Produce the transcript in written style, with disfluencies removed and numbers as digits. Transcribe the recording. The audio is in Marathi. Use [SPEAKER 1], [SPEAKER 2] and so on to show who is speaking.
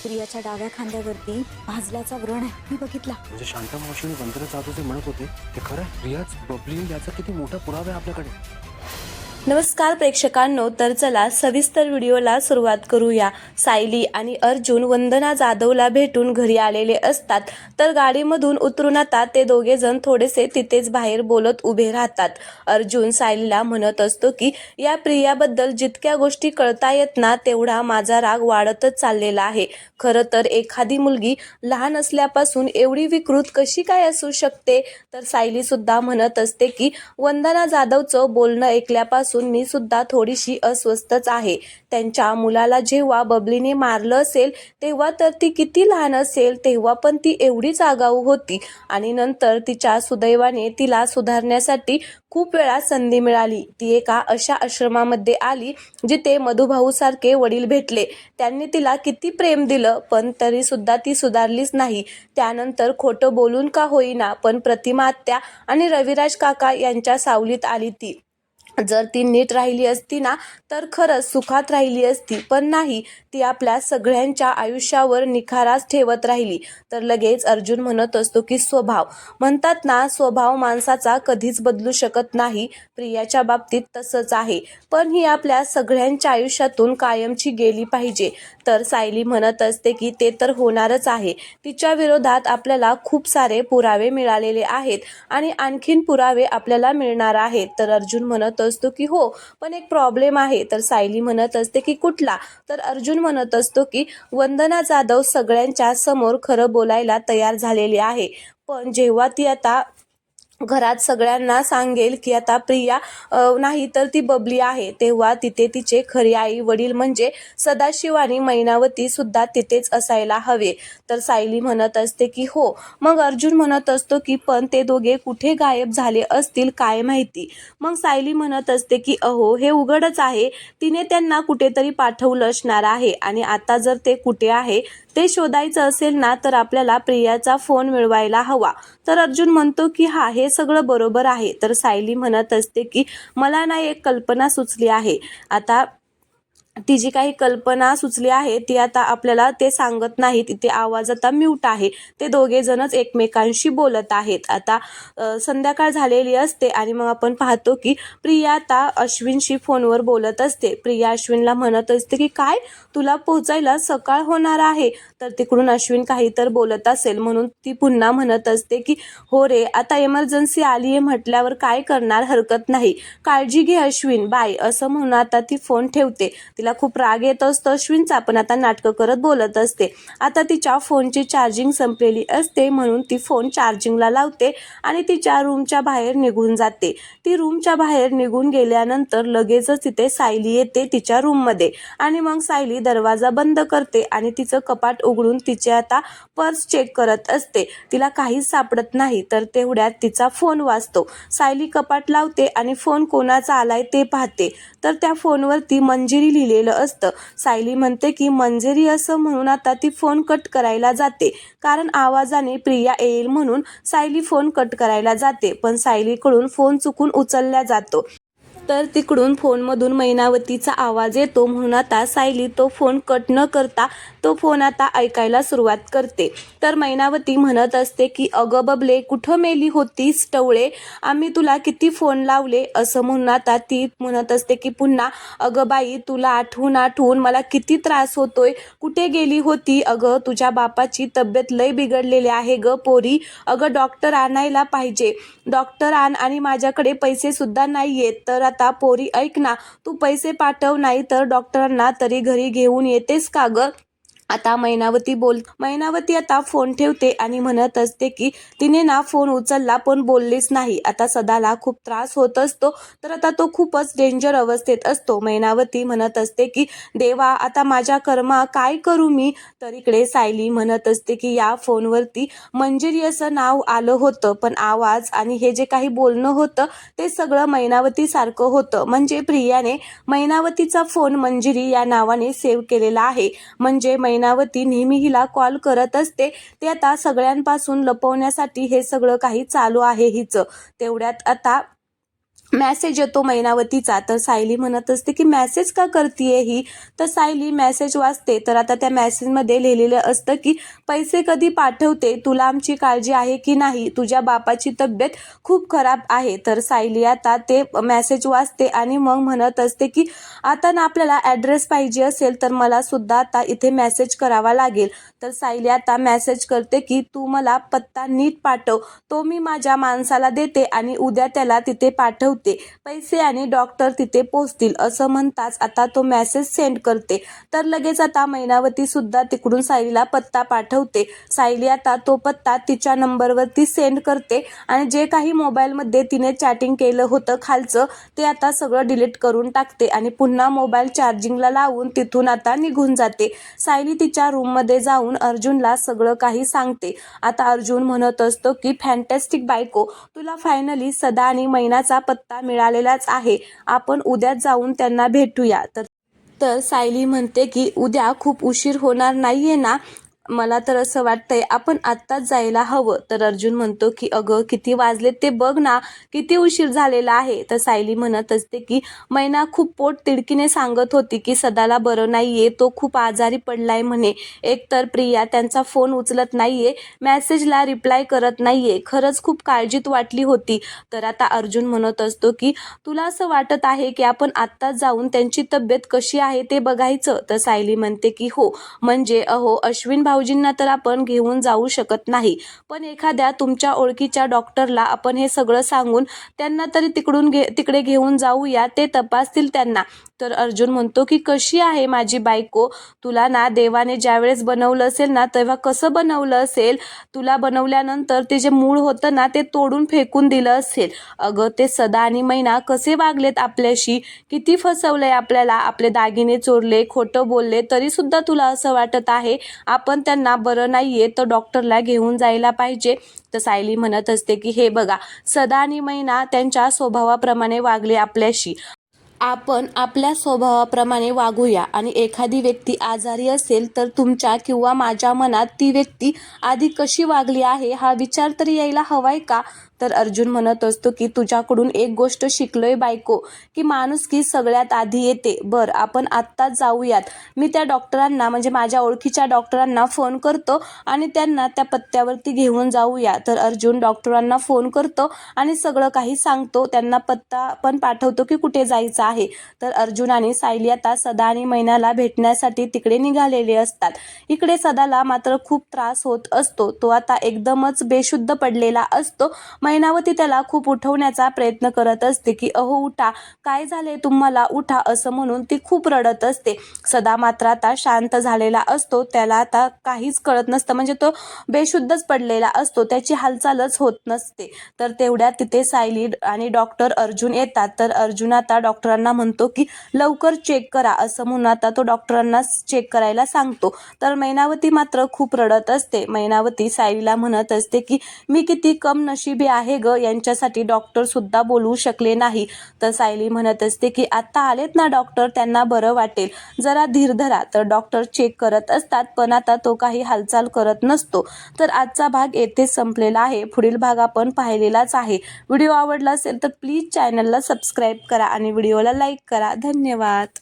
[SPEAKER 1] प्रियाच्या डाव्या खांद्यावरती भाजल्याचा व्रण आहे, मी बघितला.
[SPEAKER 2] म्हणजे शांता मावशीने वंदना जाधव जे म्हणत होते ते खरं आहे. प्रियाच बबली याचा किती मोठा पुरावा आहे आपल्याकडे.
[SPEAKER 3] नमस्कार प्रेक्षकांनो, तर चला सविस्तर व्हिडिओला सुरुवात करूया. सायली आणि अर्जुन वंदना जाधवला भेटून घरी आलेले असतात, तर गाडीमधून उतरून आता ते दोघे जण थोडेसे तिथेच बाहेर बोलत उभे राहतात. अर्जुन सायलीला म्हणत असतो की या प्रियाबद्दल जितक्या गोष्टी कळतायत ना, तेवढा माझा राग वाढतच चाललेला आहे. खरं तर एखादी मुलगी लहान असल्यापासून एवढी विकृत कशी काय असू शकते. तर सायली सुद्धा म्हणत असते की वंदना जाधवचं बोलणं ऐकल्यापासून मी सुद्धा थोडीशी अस्वस्थच आहे. त्यांच्या मुलाला जेव्हा बबलीने मारलं असेल तेव्हा तर ती किती लहान असेल, तेव्हा पण ती एवढीच आगाऊ होती. आणि नंतर तिच्या सुदैवाने तिला सुधारण्यासाठी खूप वेळा संधी मिळाली. ती एका अशा आश्रमामध्ये आली जिथे मधुभाऊ सारखे वडील भेटले. त्यांनी तिला किती प्रेम दिलं, पण तरी सुद्धा ती सुधारलीच नाही. त्यानंतर खोटं बोलून का होईना पण प्रतिमा आत्या आणि रविराज काका यांच्या सावलीत आली ती. जर ती नीट राहिली असती ना, तर खरंच सुखात राहिली असती, पण नाही, ती आपल्या सगळ्यांच्या आयुष्यावर निखाराच ठेवत राहिली. तर लगेच अर्जुन म्हणत असतो की स्वभाव म्हणतात ना, स्वभाव माणसाचा कधीच बदलू शकत नाही. प्रियाच्या बाबतीत तसंच आहे, पण ही आपल्या सगळ्यांच्या आयुष्यातून कायमची गेली पाहिजे. तर सायली म्हणत असते की ते तर होणारच आहे. तिच्या विरोधात आपल्याला खूप सारे पुरावे मिळालेले आहेत आणि आणखीन पुरावे आपल्याला मिळणार आहेत. तर अर्जुन म्हणत असतो की हो, पण एक प्रॉब्लेम आहे. तर सायली म्हणत असते की कुठला. तर अर्जुन म्हणत असतो की वंदना जाधव सगळ्यांच्या समोर खरं बोलायला तयार झालेली आहे, पण जेव्हा ती आता घरात सगळ्यांना सांगेल की आता प्रिया नाही तर ती बबली आहे, तेव्हा तिथे तिचे खरे आई वडील म्हणजे सदाशिव आणि मैनावती सुद्धा तिथेच असायला हवे. तर सायली म्हणत असते की हो. मग अर्जुन म्हणत असतो की पण ते दोघे कुठे गायब झाले असतील काय माहिती. मग सायली म्हणत असते की अहो, हे उघडच आहे, तिने त्यांना कुठेतरी पाठवलं असणार आहे आणि आता जर ते कुठे आहे ते शोधायचं असेल ना, तर आपल्याला प्रियाचा फोन मिळवायला हवा. तर अर्जुन म्हणतो की हा, हे सगळं बरोबर आहे. तर सायली म्हणत असते की मला ना एक कल्पना सुचली आहे. आता ती जी काही कल्पना सुचली आहे ती आता आपल्याला ते सांगत नाहीत. इथे आवाज आता म्यूट आहे. ते दोघे जणच एकमेकांशी बोलत आहेत. आता संध्याकाळ झालेली असते आणि मग आपण पाहतो की प्रिया आता अश्विनशी फोनवर बोलत असते. प्रिया अश्विनला म्हणत असते की काय, तुला पोहोचायला सकाळ होणार आहे. तर तिकडून अश्विन काही तर बोलत असेल म्हणून ती पुन्हा म्हणत असते की हो रे, आता इमर्जन्सी आली आहे म्हटल्यावर काय करणार, हरकत नाही, काळजी घे अश्विन, बाय, असं म्हणून आता ती फोन ठेवते. तिला खूप राग येत असतो अश्विनचा, पण आता नाटकं करत बोलत असते. आता तिच्या फोनची चार्जिंग संपलेली असते म्हणून ती फोन चार्जिंगला लावते आणि तिच्या रूमच्या बाहेर निघून जाते. ती रूमच्या बाहेर निघून गेल्यानंतर लगेचच तिथे सायली येते तिच्या रूममध्ये आणि मग सायली दरवाजा बंद करते आणि तिचं कपाट उघडून तिचे आता पर्स चेक करत असते. तिला काहीच सापडत नाही. तर तेवढ्यात तिचा फोन वाजतो. सायली कपाट लावते आणि फोन कोणाचा आलाय ते पाहते. तर त्या फोनवरती मंजिरी लिहिलेलं असतं. सायली म्हणते की मंजिरी असं म्हणून आता ती फोन कट करायला जाते, कारण आवाजाने प्रिया येईल म्हणून सायली फोन कट करायला जाते, पण सायलीकडून फोन चुकून उचलला जातो. तर तिकडून फोनमधून मैनावतीचा आवाज येतो म्हणून आता सायली तो फोन कट न करता तो फोन आता ऐकायला सुरुवात करते. तर मैनावती म्हणत असते की अगं बबले, कुठं मेली होतीस टवळे, आम्ही तुला किती फोन लावले, असं म्हणून आता ती म्हणत असते की पुन्हा अगं बाई, तुला आठवून आठवून मला किती त्रास होतोय, कुठे गेली होती, अगं तुझ्या बापाची तब्येत लय बिघडलेली आहे ग पोरी, अगं डॉक्टर आणायला पाहिजे, डॉक्टर आण, आणि माझ्याकडे पैसे सुद्धा नाही आहेत. तर आता पोरी ऐक ना, तू पैसे पाठव, नाही तर डॉक्टरांना तरी घरी घेऊन येतेस का ग. आता मैनावती आता फोन ठेवते आणि म्हणत असते की तिने ना फोन उचलला पण बोललीच नाही. आता सदाला खूप त्रास होत असतो, तर आता तो खूपच डेंजर अवस्थेत असतो. मैनावती म्हणत असते की देवा, आता माझ्या कर्मा काय करू मी. तर इकडे सायली म्हणत असते की या फोनवरती मंजिरी असं नाव आलं होतं, पण आवाज आणि हे जे काही बोलणं होतं ते सगळं मैनावती सारखं होतं. म्हणजे प्रियाने मैनावतीचा फोन मंजिरी या नावाने सेव्ह केलेला आहे. म्हणजे मैनावती नेहमी हिला कॉल करत असते. ते आता सगळ्यांपासून लपवण्यासाठी हे सगळं काही चालू आहे हिचं. तेवढ्यात आता मेसेज येतो मैनावतीचा. तर सायली म्हणत असते की मेसेज का करतीये ही. तर सायली मेसेज वाचते. तर आता त्या मेसेजमध्ये लिहिलेलं असतं की पैसे कधी पाठवते, तुला आमची काळजी आहे की नाही, तुझ्या बापाची तब्येत खूप खराब आहे. तर सायली आता ते मेसेज वाचते आणि मग म्हणत असते की आता ना आपल्याला ॲड्रेस पाहिजे असेल तर मला सुद्धा आता इथे मेसेज करावा लागेल. तर सायली आता मेसेज करते की तू मला पत्ता नीट पाठव, तो मी माझ्या माणसाला देते आणि उद्या त्याला तिथे पाठवते, पैसे आणि डॉक्टर तिथे पोहोचतील. असं म्हणताच आता तो मेसेज सेंड करते. तर लगेच आता मैनावती सुद्धा तिकडून सायलीला पत्ता पाठवते. सायली आता तो पत्ता तिच्या नंबरवरती सेंड करते आणि जे काही मोबाईलमध्ये तिने चॅटिंग केलं होतं खालचं ते आता सगळं डिलीट करून टाकते आणि पुन्हा मोबाईल चार्जिंगला लावून तिथून आता निघून जाते. सायली तिच्या रूममध्ये जाऊन अर्जुनला सगळं काही सांगते. आता अर्जुन म्हणत असतो की फॅन्टॅस्टिक बायको, तुला फायनली सदा आणि मैनाचा पत्ता मिळालेलाच आहे, आपण उद्या जाऊन त्यांना भेटूया. तर सायली म्हणते की उद्या खूप उशीर होणार नाहीये ना, मला तर असं वाटतंय आपण आत्ताच जायला हवं. तर अर्जुन म्हणतो की अगं किती वाजलेत ते बघ ना, किती उशीर झालेला आहे. तर सायली म्हणत असते की मैना खूप पोट तिडकीने सांगत होती की सदाला बरं नाहीये, तो खूप आजारी पडलाय म्हणे. एकतर प्रिया त्यांचा फोन उचलत नाहीये, मेसेजला रिप्लाय करत नाहीये, खरंच खूप काळजीत वाटली होती. तर आता अर्जुन म्हणत असतो की तुला असं वाटत आहे की आपण आत्ताच जाऊन त्यांची तब्येत कशी आहे ते बघायचं. तर सायली म्हणते की हो, म्हणजे अहो अश्विन भाऊजींना तर आपण घेऊन जाऊ शकत नाही, पण एखाद्या तुमच्या ओळखीच्या डॉक्टरला आपण हे सगळं सांगून त्यांना तरी तिकडे घेऊन जाऊया, ते तपासतील त्यांना. तर अर्जुन म्हणतो की कशी आहे माझी बायको, तुला ना देवाने ज्यावेळेस बनवलं असेल ना तेव्हा कसं बनवलं असेल, तुला बनवल्यानंतर ते जे मूळ होतं ना ते तोडून फेकून दिलं असेल. अगं ते सदा आणि मैना कसे वागलेत आपल्याशी, किती फसवलंय आपल्याला, आपले दागिने चोरले, खोटं बोलले, तरी सुद्धा तुला असं वाटत आहे आपण त्यांना बरं नाहीये तर डॉक्टरला घेऊन जायला पाहिजे. तर सायली म्हणत असते की हे बघा, सदा आणि मैना त्यांच्या स्वभावाप्रमाणे वागले आपल्याशी, आपण आपल्या स्वभावाप्रमाणे वागूया. आणि एखादी व्यक्ती आजारी असेल तर तुमच्या किंवा माझ्या मनात ती व्यक्ती आधी कशी वागली आहे हा विचार तरी यायला हवाय का. तर अर्जुन म्हणत असतो की तुझ्याकडून एक गोष्ट शिकलोय बायको, की माणुसकी सगळ्यात आधी येते. बरं आपण आत्ताच जाऊयात, मी त्या डॉक्टरांना म्हणजे माझ्या ओळखीच्या डॉक्टरांना फोन करतो आणि त्यांना त्या पत्त्यावरती घेऊन जाऊया. तर अर्जुन डॉक्टरांना फोन करतो आणि सगळं काही सांगतो, त्यांना पत्ता पण पाठवतो की कुठे जायचं आहे. तर अर्जुन आणि सायली आता सदा आणि मैनाला भेटण्यासाठी तिकडे निघालेले असतात. इकडे सदाला मात्र खूप त्रास होत असतो, तो आता एकदमच बेशुद्ध पडलेला असतो. मैनावती त्याला खूप उठवण्याचा प्रयत्न करत असते की अहो उठा, काय झाले तुम्हाला, उठा, असं म्हणून ती खूप रडत असते. सदा मात्र आता शांत झालेला असतो, त्याला आता काहीच कळत नसतं, म्हणजे तो बेशुद्धच पडलेला असतो, त्याची हालचालच होत नसते. तर तेवढ्यात तिथे सायली आणि डॉक्टर अर्जुन येतात. तर अर्जुन आता डॉक्टरांना म्हणतो की लवकर चेक करा, असं म्हणून आता तो डॉक्टरांना चेक करायला सांगतो. तर मैनावती मात्र खूप रडत असते. मैनावती सायलीला म्हणत असते की मी किती कम नशिबी आहे ग, यांच्यासाठी डॉक्टर सुद्धा बोलवू शकले नाही. तर सायली म्हणत असते की आता आलेत ना डॉक्टर, त्यांना बरं वाटेल, जरा धीर धरा. तर डॉक्टर चेक करत असतात पण आता तो काही हालचाल करत नसतो. तर आजचा भाग येथे संपलेला आहे. पुढील भाग आपण पाहिलेलाच आहे. व्हिडिओ आवडला असेल तर प्लीज चॅनलला सबस्क्राईब करा आणि व्हिडिओला लाईक करा. धन्यवाद.